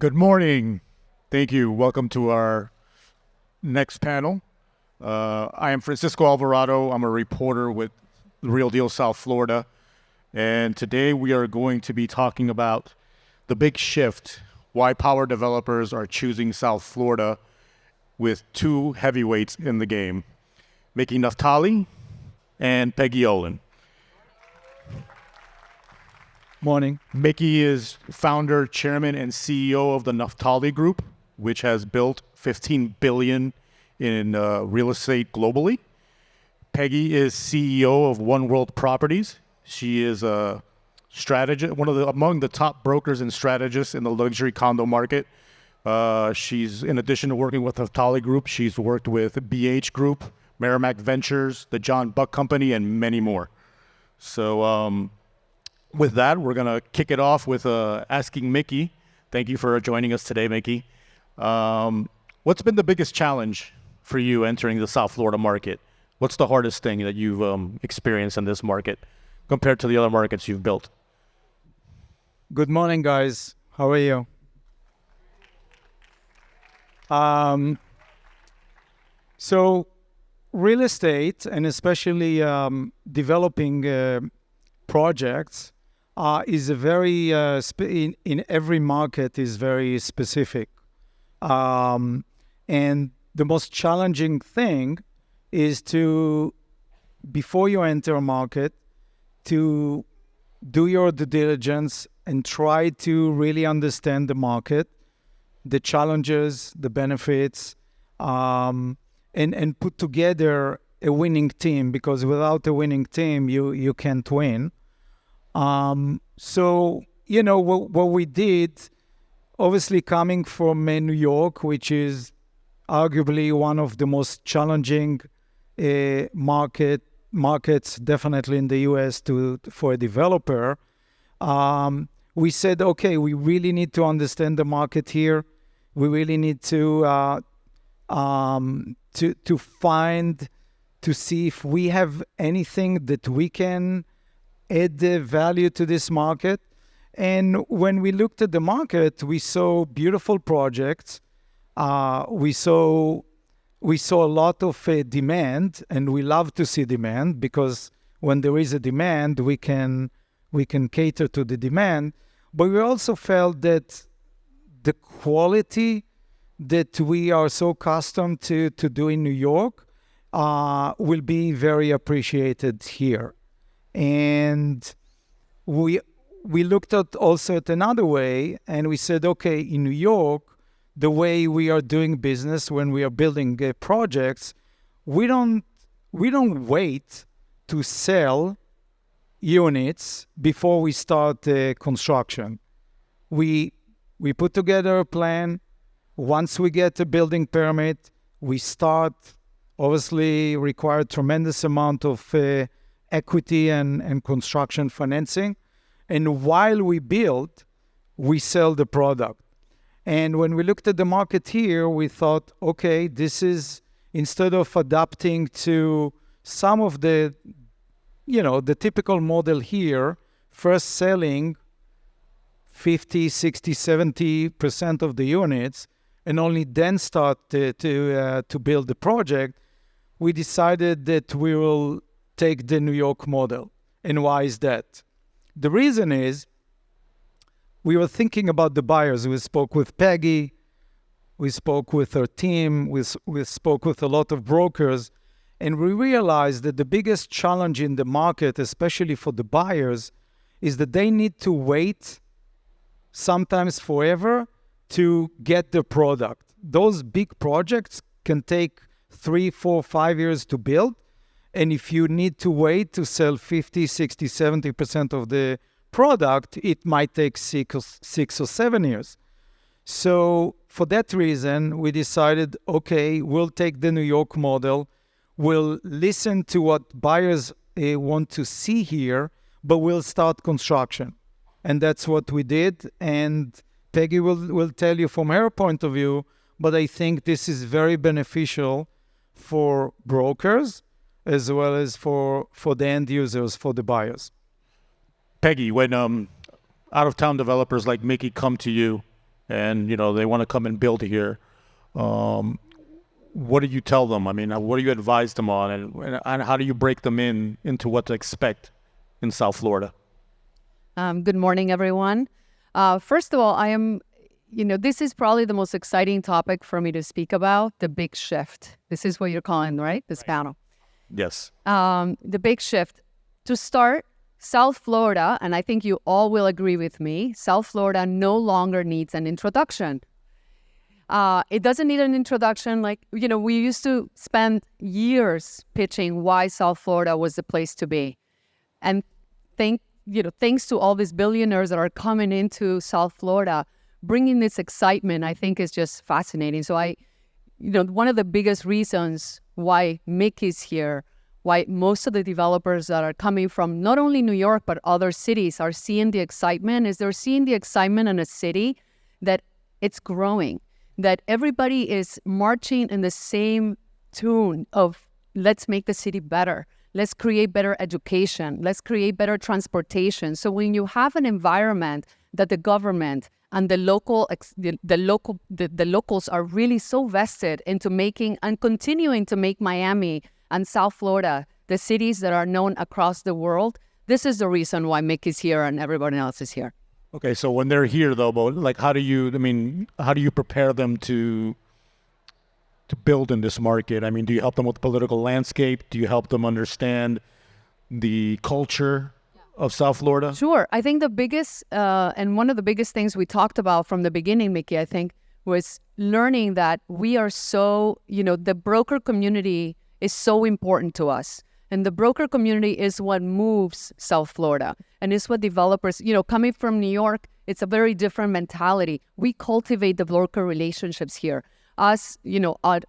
Good morning. Thank you. Welcome to our next panel. I am Francisco Alvarado. I'm a reporter with The Real Deal South Florida. And today we are going to be talking about the big shift, why power developers are choosing South Florida with two heavyweights in the game, Miki Naftali and Peggy Olin. Morning. Miki is founder, chairman, and CEO of the Naftali Group, which has built $15 billion in real estate globally. Peggy is CEO of OneWorld Properties. She is a strategist, among the top brokers and strategists in the luxury condo market. She's, in addition to working with Naftali Group, she's worked with BH Group, Merrimack Ventures, the John Buck Company, and many more. So, with that, we're going to kick it off with asking Miki. Thank you for joining us today, Miki. What's been the biggest challenge for you entering the South Florida market? What's the hardest thing that you've experienced in this market compared to the other markets you've built? Good morning, guys. How are you? So real estate, and especially developing projects, is a very in every market is very specific, and the most challenging thing is to, before you enter a market, to do your due diligence and try to really understand the market, the challenges, the benefits, and put together a winning team, because without a winning team you can't win. So, you know, what we did, obviously coming from New York, which is arguably one of the most challenging markets, definitely in the US for a developer, we said, okay, we really need to understand the market here. We really need to see if we have anything that we can add the value to this market. And when we looked at the market, we saw beautiful projects. We saw a lot of demand, and we love to see demand, because when there is a demand, we can cater to the demand. But we also felt that the quality that we are so accustomed to do in New York will be very appreciated here. And we looked at also at another way, and we said, okay, in New York, the way we are doing business when we are building projects, we don't wait to sell units before we start construction. We put together a plan. Once we get a building permit, we start. Obviously, require tremendous amount of equity and construction financing. And while we build, we sell the product. And when we looked at the market here, we thought, okay, this is, instead of adapting to some of the typical model here, first selling 50, 60, 70% of the units, and only then start to build the project, we decided that we will take the New York model. And why is that? The reason is, we were thinking about the buyers. We spoke with Peggy, we spoke with her team, we spoke with a lot of brokers, and we realized that the biggest challenge in the market, especially for the buyers, is that they need to wait, sometimes forever, to get the product. Those big projects can take 3, 4, 5 years to build. And if you need to wait to sell 50, 60, 70% of the product, it might take 6 or 7 years. So for that reason, we decided, okay, we'll take the New York model. We'll listen to what buyers want to see here, but we'll start construction. And that's what we did. And Peggy will tell you from her point of view, but I think this is very beneficial for brokers as well as for the end users, for the buyers. Peggy, when out-of-town developers like Miki come to you and they want to come and build here. What do you tell them? I mean, what do you advise them on, and how do you break them into what to expect in South Florida? Good morning, everyone. First of all, this is probably the most exciting topic for me to speak about, the big shift. This is what you're calling, right? This panel. Yes. The big shift. To start, South Florida, and I think you all will agree with me, South Florida no longer needs an introduction. It doesn't need an introduction. We used to spend years pitching why South Florida was the place to be. And thanks to all these billionaires that are coming into South Florida, bringing this excitement, I think is just fascinating. So one of the biggest reasons why Miki's here, why most of the developers that are coming from not only New York, but other cities are seeing the excitement, is they're seeing the excitement in a city that it's growing, that everybody is marching in the same tune of let's make the city better. Let's create better education. Let's create better transportation. So when you have an environment that the government and the locals are really so vested into making and continuing to make Miami and South Florida the cities that are known across the world, this is the reason why Miki's here and everybody else is here. Okay, so when they're here, though, how do you prepare them to build in this market? I mean, do you help them with the political landscape? Do you help them understand the culture of South Florida? Sure. I think the biggest, and one of the biggest things we talked about from the beginning, Miki, I think, was learning that we are so, the broker community is so important to us. And the broker community is what moves South Florida. And it's what developers, coming from New York, it's a very different mentality. We cultivate the broker relationships here. Us,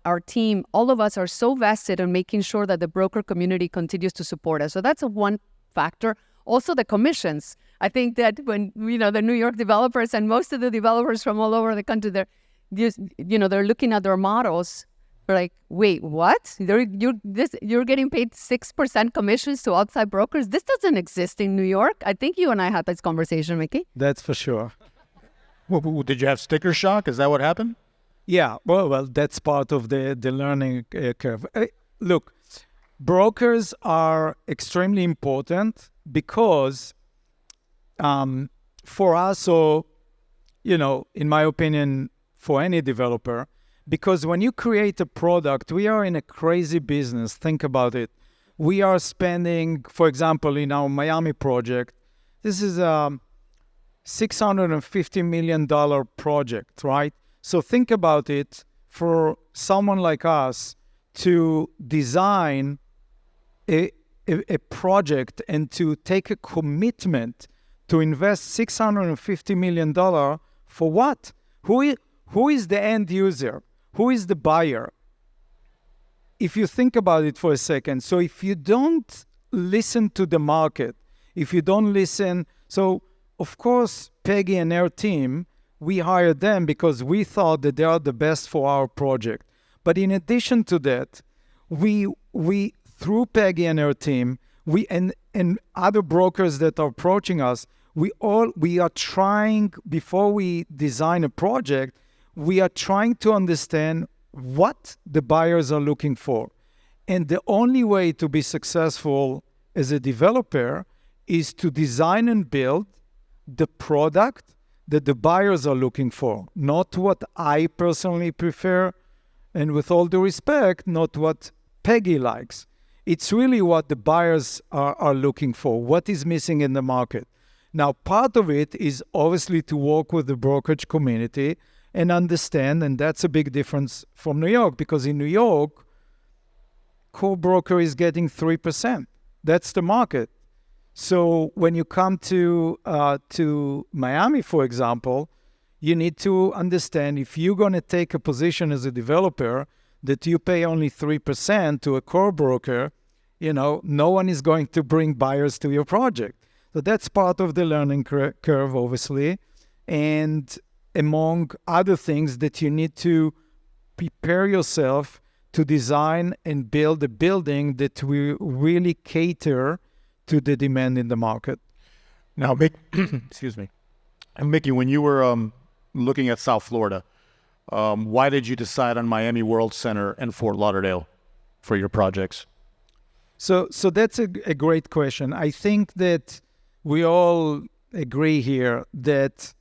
our team, all of us are so vested in making sure that the broker community continues to support us. So that's one factor. Also the commissions. I think that when, the New York developers and most of the developers from all over the country, they're looking at their models. They're like, wait, what? You're getting paid 6% commissions to outside brokers? This doesn't exist in New York. I think you and I had this conversation, Miki. That's for sure. Did you have sticker shock? Is that what happened? Yeah, well, that's part of the learning curve. Look, brokers are extremely important because for us, or, in my opinion, for any developer, because when you create a product, we are in a crazy business. Think about it. We are spending, for example, in our Miami project, this is a $650 million project, right? So think about it, for someone like us to design a project and to take a commitment to invest $650 million for what? Who is the end user? Who is the buyer? If you think about it for a second, so if you don't listen to the market, if you don't listen, so of course, Peggy and her team, we hired them because we thought that they are the best for our project. But in addition to that, we through Peggy and her team, and other brokers that are approaching us, we are trying, before we design a project, we are trying to understand what the buyers are looking for. And the only way to be successful as a developer is to design and build the product that the buyers are looking for, not what I personally prefer, and with all due respect, not what Peggy likes. It's really what the buyers are looking for, what is missing in the market. Now, part of it is obviously to work with the brokerage community and understand, and that's a big difference from New York, because in New York, core broker is getting 3%. That's the market. So when you come to Miami, for example, you need to understand, if you're going to take a position as a developer that you pay only 3% to a core broker, no one is going to bring buyers to your project. So that's part of the learning curve, obviously. And among other things, that you need to prepare yourself to design and build a building that will really cater to the demand in the market. Now, excuse me. And Miki, when you were looking at South Florida, why did you decide on Miami World Center and Fort Lauderdale for your projects? So that's a great question. I think that we all agree here that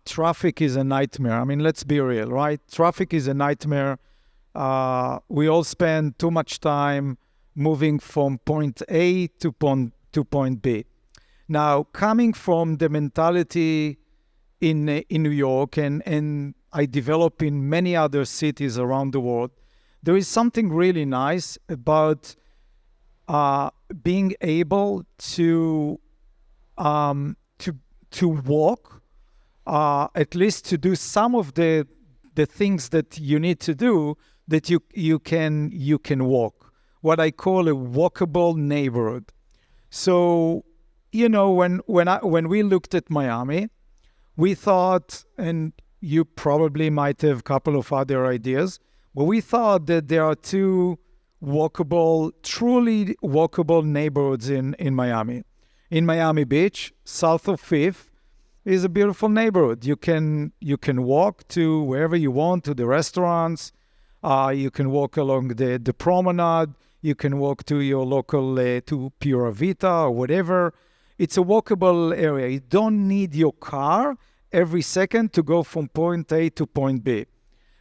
traffic is a nightmare. I mean, let's be real, right? Traffic is a nightmare. We all spend too much time moving from point A to point B. Now, coming from the mentality in New York and I develop in many other cities around the world, there is something really nice about being able to walk, at least to do some of the things that you need to do, that you can walk. What I call a walkable neighborhood. So, when we looked at Miami, we thought, and you probably might have a couple of other ideas, but we thought that there are two truly walkable neighborhoods in Miami. In Miami Beach, south of Fifth, is a beautiful neighborhood. You can walk to wherever you want, to the restaurants. You can walk along the promenade. You can walk to your local, to Pura Vita or whatever. It's a walkable area. You don't need your car every second to go from point A to point B.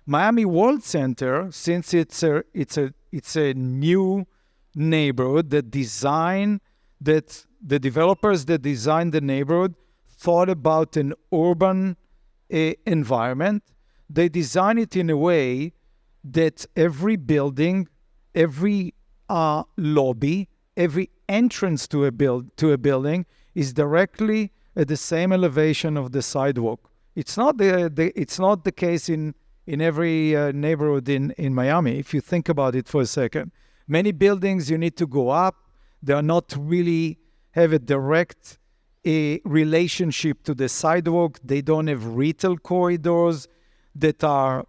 Miami World Center, since it's a new neighborhood, the developers that designed the neighborhood thought about an urban environment. They designed it in a way that every building, every lobby, every entrance to a building is directly at the same elevation of the sidewalk. It's not the case in every neighborhood in Miami. If you think about it for a second, many buildings you need to go up. They are not really have a direct relationship to the sidewalk. They don't have retail corridors that are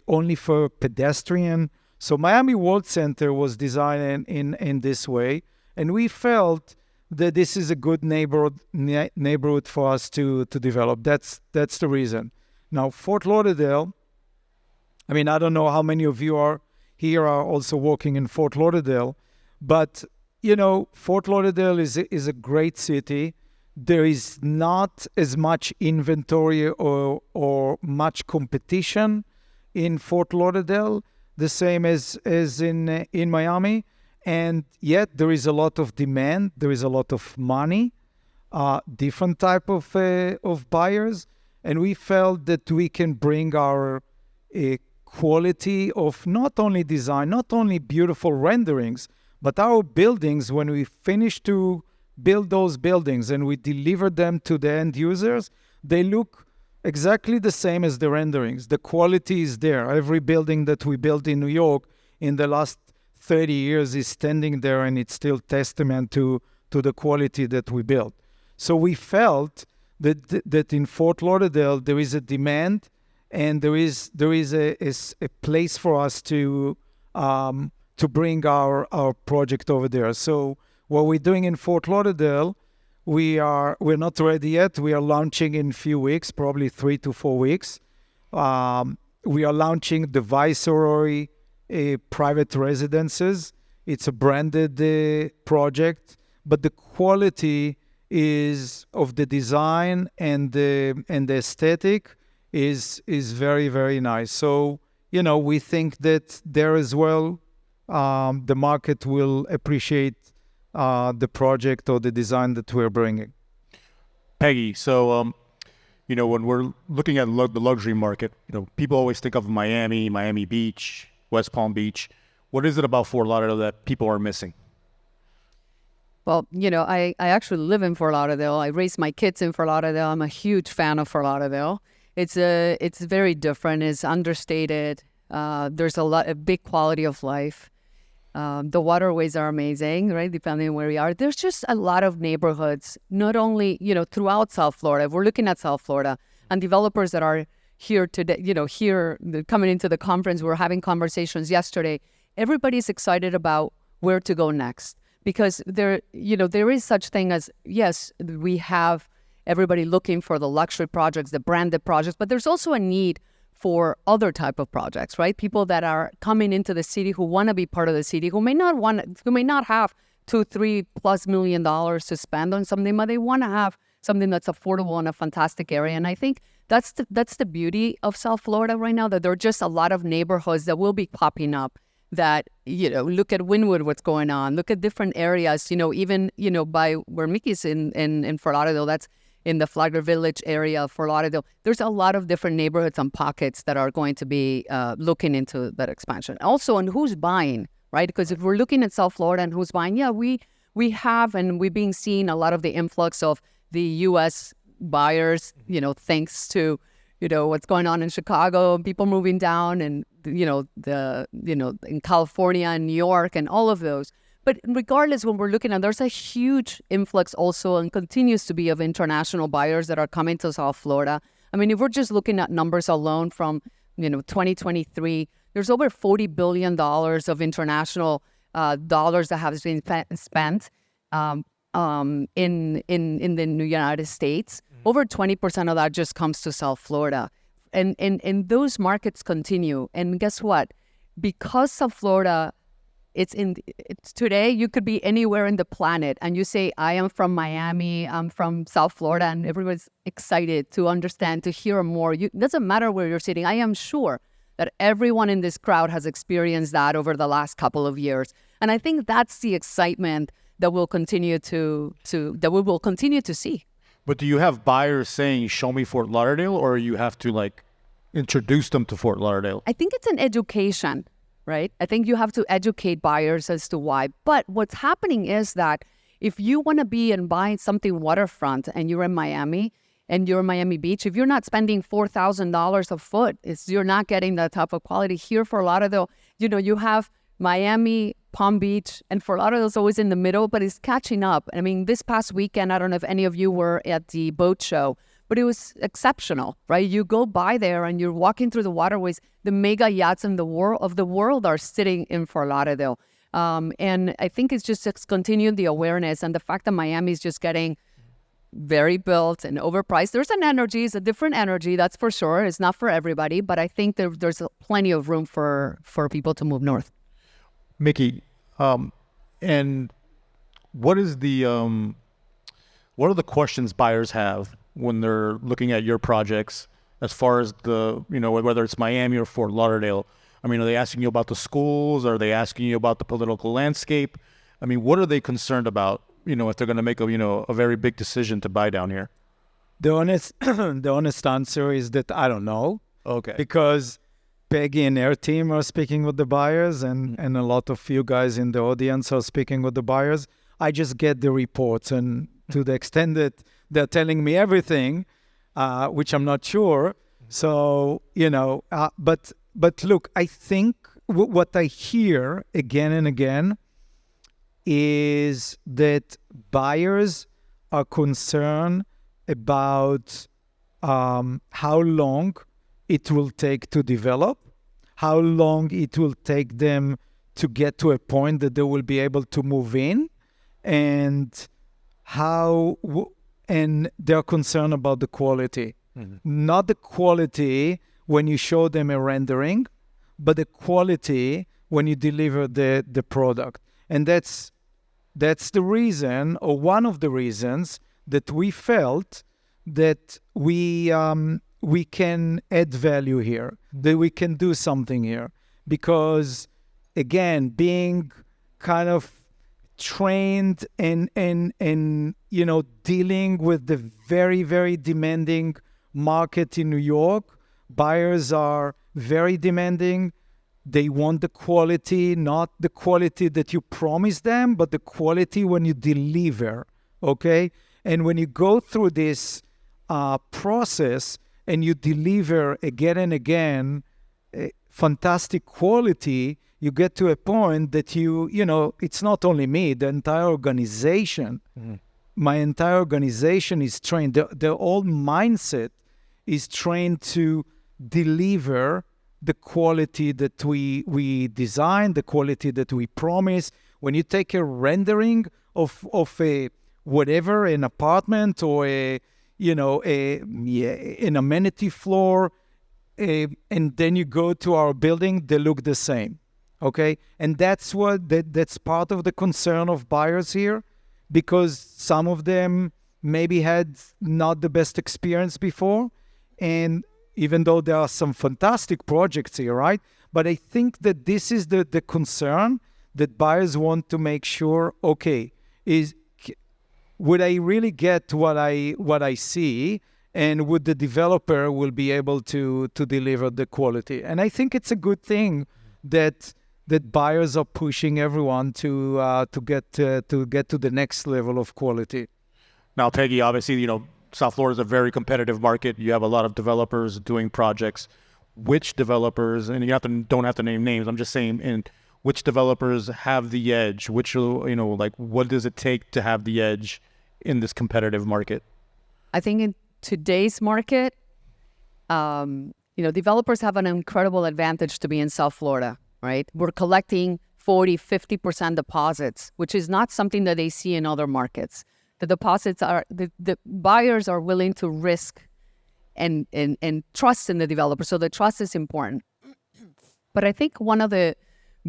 only for pedestrian. So Miami World Center was designed in this way, and we felt that this is a good neighborhood for us to develop. That's the reason. Now, Fort Lauderdale, I mean, I don't know how many of you are also working in Fort Lauderdale, but, Fort Lauderdale is a great city. There is not as much inventory or much competition in Fort Lauderdale, the same as in Miami. And yet there is a lot of demand. There is a lot of money, different type of buyers. And we felt that we can bring our quality of not only design, not only beautiful renderings, but our buildings, when we finish to build those buildings and we deliver them to the end users, they look exactly the same as the renderings. The quality is there. Every building that we built in New York in the last 30 years is standing there, and it's still testament to the quality that we built. So we felt that in Fort Lauderdale there is a demand, and there is a place for us to bring our project over there. So what we're doing in Fort Lauderdale, we're not ready yet. We are launching in a few weeks, probably 3 to 4 weeks. We are launching the Viceroy private residences. It's a branded project, but the quality is of the design and the aesthetic is very, very nice. So, we think that there as well, the market will appreciate the project or the design that we're bringing. Peggy, so, when we're looking at the luxury market, people always think of Miami Beach, West Palm Beach. What is it about Fort Lauderdale that people are missing? Well, I actually live in Fort Lauderdale. I raised my kids in Fort Lauderdale. I'm a huge fan of Fort Lauderdale. It's very different. It's understated. There's a big quality of life. The waterways are amazing, right? Depending on where we are. There's just a lot of neighborhoods, not only, throughout South Florida. If we're looking at South Florida and developers that are here today, coming into the conference, we're having conversations yesterday. Everybody's excited about where to go next, because there is such thing as, yes, we have everybody looking for the luxury projects, the branded projects, but there's also a need for other type of projects, right? People that are coming into the city who want to be part of the city, who may not have $2-3+ million to spend on something, but they want to have something that's affordable in a fantastic area. And I think that's the beauty of South Florida right now, that there are just a lot of neighborhoods that will be popping up that, look at Wynwood, what's going on, look at different areas, even, by where Miki's in Fort Lauderdale, that's in the Flagler Village area of Fort Lauderdale. There's a lot of different neighborhoods and pockets that are going to be looking into that expansion. Also, on who's buying, right? Because if we're looking at South Florida and who's buying, we have, and we've been seeing a lot of the influx of the U.S. buyers, thanks to, what's going on in Chicago, people moving down, and, in California and New York and all of those. But regardless, when we're looking at, there's a huge influx also and continues to be of international buyers that are coming to South Florida. I mean, if we're just looking at numbers alone from, 2023, there's over $40 billion of international dollars that have been spent in the United States. Over 20% of that just comes to South Florida. And those markets continue. And guess what? Because South Florida, it's today, you could be anywhere in the planet and you say, I am from Miami, I'm from South Florida, and everyone's excited to understand, to hear more. It doesn't matter where you're sitting. I am sure that everyone in this crowd has experienced that over the last couple of years. And I think that's the excitement that we'll continue to see. But do you have buyers saying, show me Fort Lauderdale, or you have to introduce them to Fort Lauderdale? I think it's an education, right? I think you have to educate buyers as to why. But what's happening is that if you want to be and buy something waterfront and you're in Miami and you're in Miami Beach, if you're not spending $4,000 a foot, you're not getting that type of quality. Here for Lauderdale, you have Miami, Palm Beach, and Fort Lauderdale's always in the middle, but it's catching up. I mean, this past weekend, I don't know if any of you were at the boat show, but it was exceptional, right? You go by there and you're walking through the waterways. The mega yachts in the world are sitting in Fort Lauderdale. And I think it's continuing the awareness, and the fact that Miami is just getting very built and overpriced. There's an energy, it's a different energy, that's for sure. It's not for everybody, but I think there's plenty of room for people to move north. Miki, and what are the questions buyers have when they're looking at your projects, as far as whether it's Miami or Fort Lauderdale? I mean, are they asking you about the schools? Are they asking you about the political landscape? I mean, what are they concerned about, if they're going to make a very big decision to buy down here? The honest answer is that I don't know. Okay. Because Peggy and her team are speaking with the buyers, and a lot of you guys in the audience are speaking with the buyers. I just get the reports, and to the extent that they're telling me everything, which I'm not sure. So, but look, I think what I hear again and again is that buyers are concerned about how long it will take to develop, how long it will take them to get to a point that they will be able to move in, and and they're concerned about the quality. Mm-hmm. Not the quality when you show them a rendering, but the quality when you deliver the product. And that's the reason, or one of the reasons, that we felt that we can add value here, that we can do something here. Because, again, being kind of trained and dealing with the very, very demanding market in New York, buyers are very demanding. They want the quality, not the quality that you promise them, but the quality when you deliver, okay? And when you go through this process and you deliver again and again fantastic quality, you get to a point that it's not only me, the entire organization, my entire organization is trained, their whole mindset is trained to deliver the quality that we design, the quality that we promise. When you take a rendering of a whatever, an apartment or a an amenity floor, and then you go to our building, they look the same. Okay, and that's part of the concern of buyers here, because some of them maybe had not the best experience before, and even though there are some fantastic projects here, right? But I think that this is the concern, that buyers want to make sure, okay, would I really get what I see, and would the developer will be able to deliver the quality? And I think it's a good thing that buyers are pushing everyone to get to the next level of quality. Now, Peggy, obviously, South Florida is a very competitive market. You have a lot of developers doing projects. Which developers, and don't have to name names, I'm just saying, and which developers have the edge? Which, what does it take to have the edge in this competitive market? I think in today's market, developers have an incredible advantage to be in South Florida, right? We're collecting 40, 50% deposits, which is not something that they see in other markets. The deposits are, the buyers are willing to risk and trust in the developer. So the trust is important. But I think one of the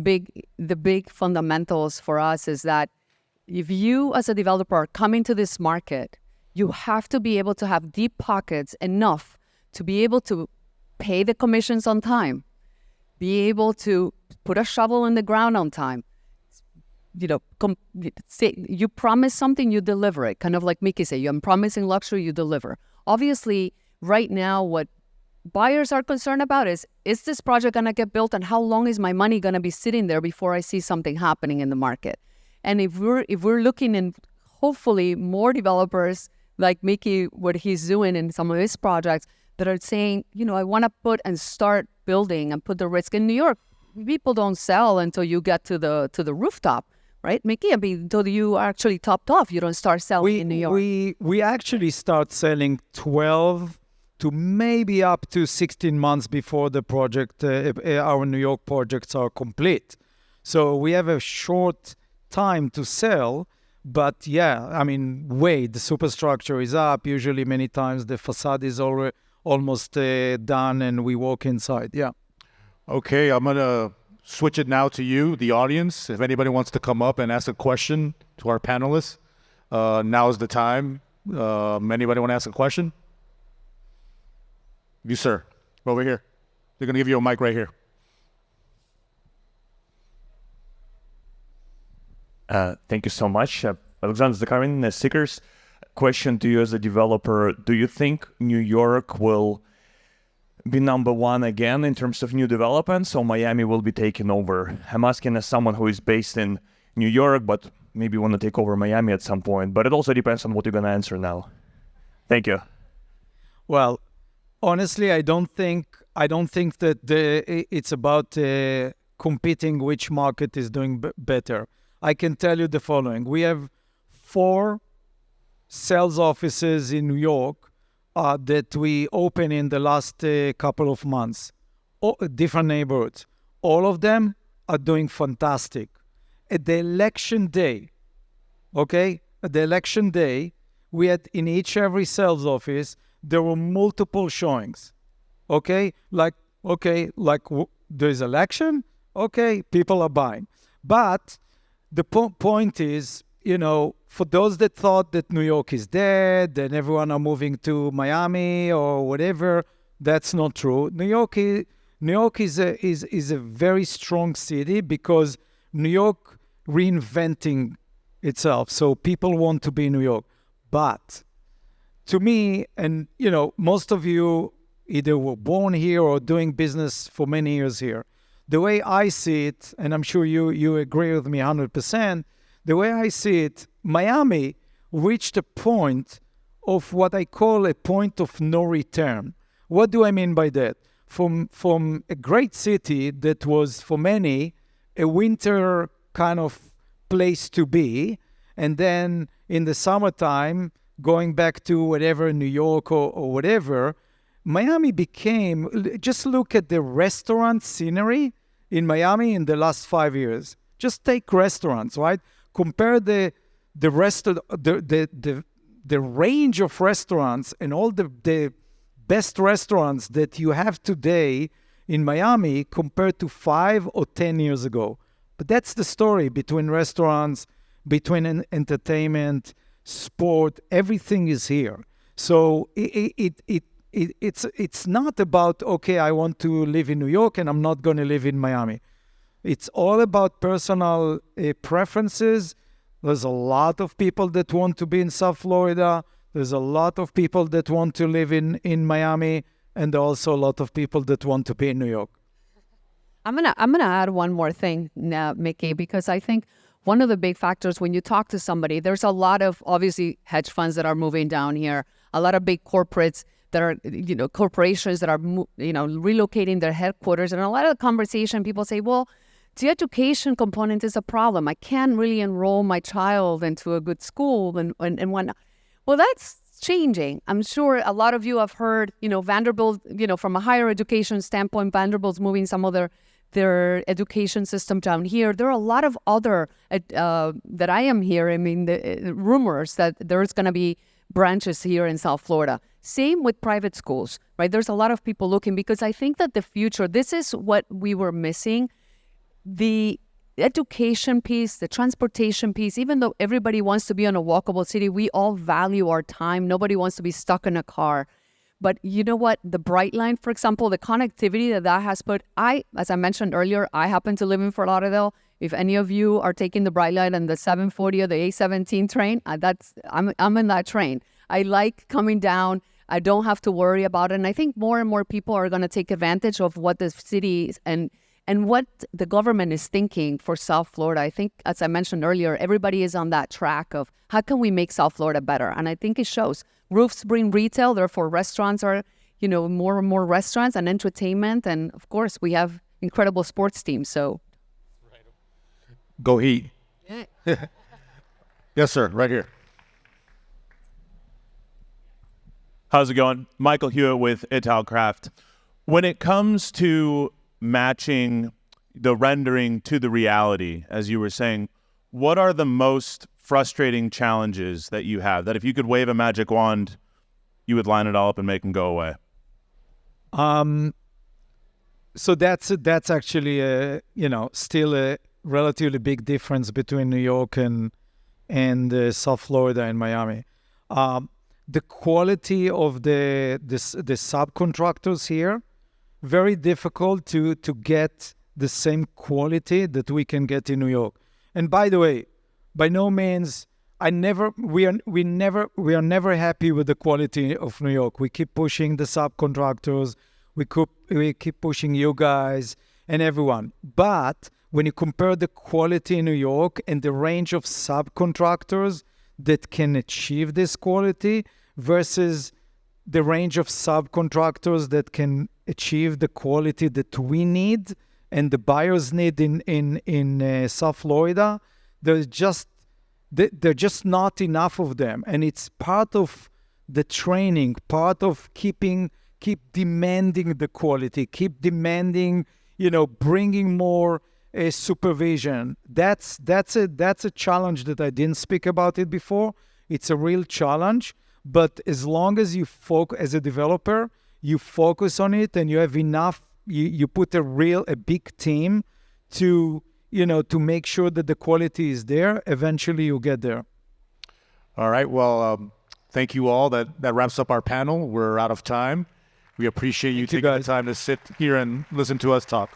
big fundamentals for us is that if you as a developer are coming to this market, you have to be able to have deep pockets enough to be able to pay the commissions on time, be able to put a shovel in the ground on time. You promise something, you deliver it. Kind of like Miki said, I'm promising luxury, you deliver. Obviously, right now, what buyers are concerned about is this project going to get built, and how long is my money going to be sitting there before I see something happening in the market? And if we're looking in, hopefully, more developers like Miki, what he's doing in some of his projects, that are saying, I want to put and start building and put the risk. In New York, people don't sell until you get to the rooftop, right, Miki? I mean, until you are actually topped off, you don't start selling in New York. We actually start selling 12 to maybe up to 16 months before the project, our New York projects are complete. So we have a short time to sell, but the superstructure is up. Usually many times the facade is already almost done and we walk inside. Yeah. Okay, I'm going to switch it now to you, the audience. If anybody wants to come up and ask a question to our panelists, now is the time. Anybody want to ask a question? You, sir, over here. They're going to give you a mic right here. Thank you so much. Alexander Zakharin, Stickers. Question to you as a developer. Do you think New York will be number one again in terms of new developments, or Miami will be taken over? I'm asking as someone who is based in New York, but maybe want to take over Miami at some point. But it also depends on what you're going to answer now. Thank you. Well, honestly, I don't think that it's about competing which market is doing better. I can tell you the following. We have 4 sales offices in New York that we opened in the last couple of months, different neighborhoods. All of them are doing fantastic. At the election day, we had in every sales office, there were multiple showings. There's election, people are buying. But the point is, for those that thought that New York is dead and everyone are moving to Miami or whatever, that's not true. New York is a very strong city because New York reinventing itself. So people want to be in New York. But to me, and most of you either were born here or doing business for many years here, the way I see it, and I'm sure you agree with me 100%, the way I see it, Miami reached a point of what I call a point of no return. What do I mean by that? From a great city that was, for many, a winter kind of place to be, and then in the summertime, going back to whatever, New York or whatever, Miami became, just look at the restaurant scenery in Miami in the last 5 years. Just take restaurants, right? Compare the rest of the range of restaurants and all the best restaurants that you have today in Miami compared to 5 or 10 years ago. But that's the story between restaurants, between entertainment, sport, everything is here. So it's not about, okay, I want to live in New York and I'm not going to live in Miami. It's all about personal preferences. There's a lot of people that want to be in South Florida. There's a lot of people that want to live in Miami, and also a lot of people that want to be in New York. I'm gonna add one more thing, Miki, because I think one of the big factors when you talk to somebody, there's a lot of obviously hedge funds that are moving down here, a lot of big corporates that are, corporations that are, relocating their headquarters, and a lot of conversation, people say, well, the education component is a problem. I can't really enroll my child into a good school and whatnot. Well, that's changing. I'm sure a lot of you have heard, Vanderbilt, from a higher education standpoint, Vanderbilt's moving some of their education system down here. There are a lot of other that I am hearing, the rumors that there's going to be branches here in South Florida. Same with private schools, right? There's a lot of people looking, because I think that the future, this is what we were missing. The education piece, the transportation piece, even though everybody wants to be in a walkable city, we all value our time. Nobody wants to be stuck in a car. But you know what? The Bright Line, for example, the connectivity that has put, as I mentioned earlier, I happen to live in Fort Lauderdale. If any of you are taking the Bright Line and the 740 or the A17 train, I'm in that train. I like coming down. I don't have to worry about it. And I think more and more people are going to take advantage of what the city and what the government is thinking for South Florida. I think, as I mentioned earlier, everybody is on that track of how can we make South Florida better? And I think it shows. Roofs bring retail, therefore restaurants are, more and more restaurants and entertainment. And of course, we have incredible sports teams. So Go Heat. yeah. Yes, sir. Right here. How's it going? Michael Hewitt with Italcraft. When it comes to matching the rendering to the reality, as you were saying, what are the most frustrating challenges that you have that if you could wave a magic wand, you would line it all up and make them go away? So that's actually still a relatively big difference between New York and South Florida and Miami. The quality of the subcontractors here, very difficult to get the same quality that we can get in New York. And by the way, by no means, we are never happy with the quality of New York. We keep pushing the subcontractors, we keep pushing you guys and everyone. But when you compare the quality in New York and the range of subcontractors that can achieve this quality versus the range of subcontractors that can achieve the quality that we need and the buyers need in South Florida, they're just not enough of them. And it's part of the training, part of keep demanding the quality, keep demanding, bringing more supervision. That's a challenge that I didn't speak about it before. It's a real challenge. But as long as you as a developer, you focus on it and you have enough, you put a big team to make sure that the quality is there, eventually you get there. All right. Well, thank you all. That wraps up our panel. We're out of time. We appreciate you taking the time to sit here and listen to us talk.